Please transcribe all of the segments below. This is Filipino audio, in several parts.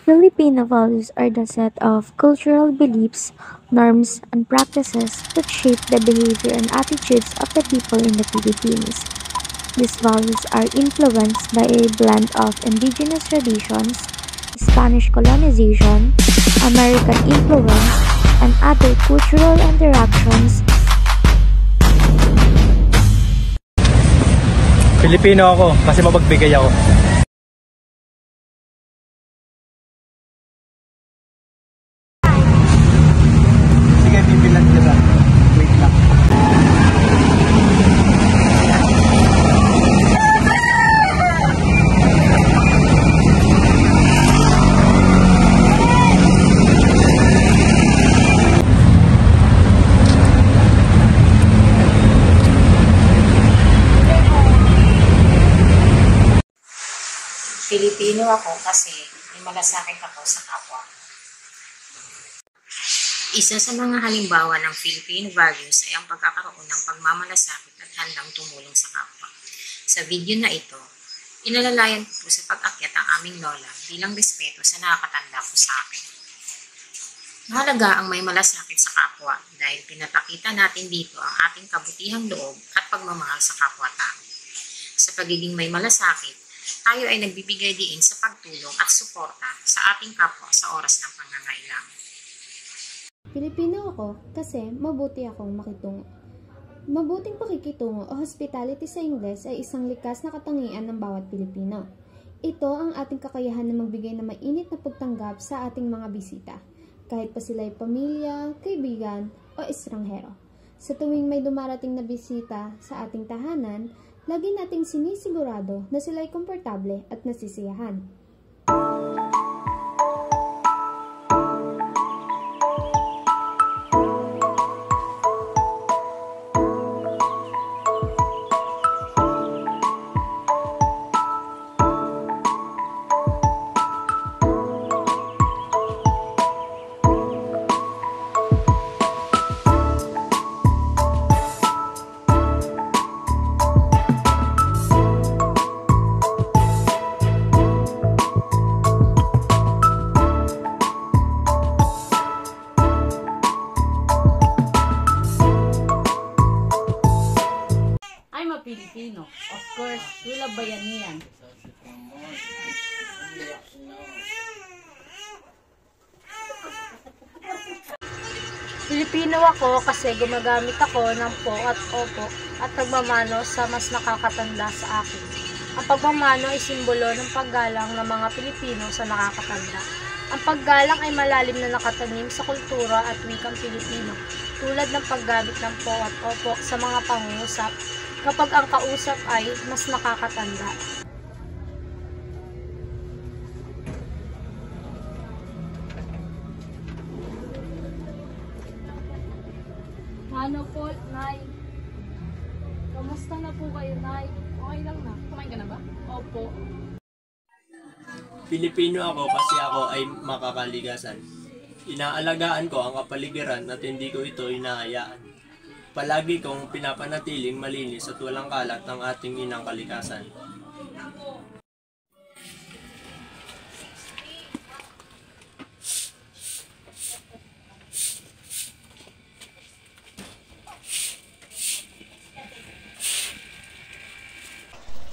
Filipino values are the set of cultural beliefs, norms, and practices that shape the behavior and attitudes of the people in the Philippines. These values are influenced by a blend of indigenous traditions, Spanish colonization, American influence, and other cultural interactions. Pilipino ako kasi mapagbigay ako. Sige, bibilang kita. Wait lang. Pilipino ako kasi may malasakit ako sa kapwa. Isa sa mga halimbawa ng Filipino values ay ang pagkakaroon ng pagmamalasakit at handang tumulong sa kapwa. Sa video na ito, inalalayan ko po sa pag-akyat ang aming lola bilang respeto sa nakakatanda po sa akin. Mahalaga ang may malasakit sa kapwa dahil pinapakita natin dito ang ating kabutihang loob at pagmamahal sa kapwa-tao. Sa pagiging may malasakit, tayo ay nagbibigay diin sa pagtulong at suporta sa ating kapwa sa oras ng pangangailangan. Pilipino ako kasi mabuti akong makitungo. Mabuting pakikitungo o hospitality sa Ingles ay isang likas na katangian ng bawat Pilipino. Ito ang ating kakayahan na magbigay ng mainit na pagtanggap sa ating mga bisita, kahit pa sila'y pamilya, kaibigan o estranghero. Sa tuwing may dumarating na bisita sa ating tahanan, lagi nating sinisigurado na sila'y komportable at nasisiyahan. Filipino. Of course, we love bayanihan. Filipino ako kasi gumagamit ako ng po at opo at pagmamano sa mas nakakatanda sa akin. Ang pagmamano ay simbolo ng paggalang ng mga Pilipino sa nakakatanda. Ang paggalang ay malalim na nakatanim sa kultura at wikang Pilipino, tulad ng paggamit ng po at opo sa mga pangungusap kapag ang kausap ay mas nakakatanda. Ano po, Nay? Kamusta na po kayo, Nay? Okay lang na. Kumain ka na ba? Opo. Pilipino ako kasi ako ay makakaligasan. Inaalagaan ko ang kapaligiran at hindi ko ito hinahayaan. Palagi kong pinapanatiling malinis at walang kalat ang ating inang kalikasan.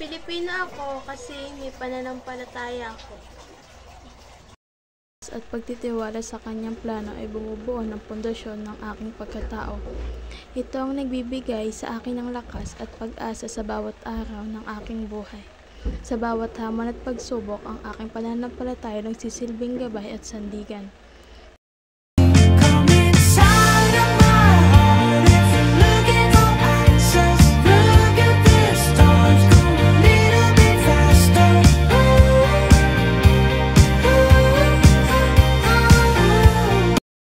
Pilipino ako kasi may pananampalataya ako. At pagtitiwala sa kanyang plano ay bumubuo ng pundasyon ng aking pagkatao. Ito ang nagbibigay sa akin ng lakas at pag-asa sa bawat araw ng aking buhay. Sa bawat hamon at pagsubok, ang aking pananampalataya nagsisilbing gabay at sandigan.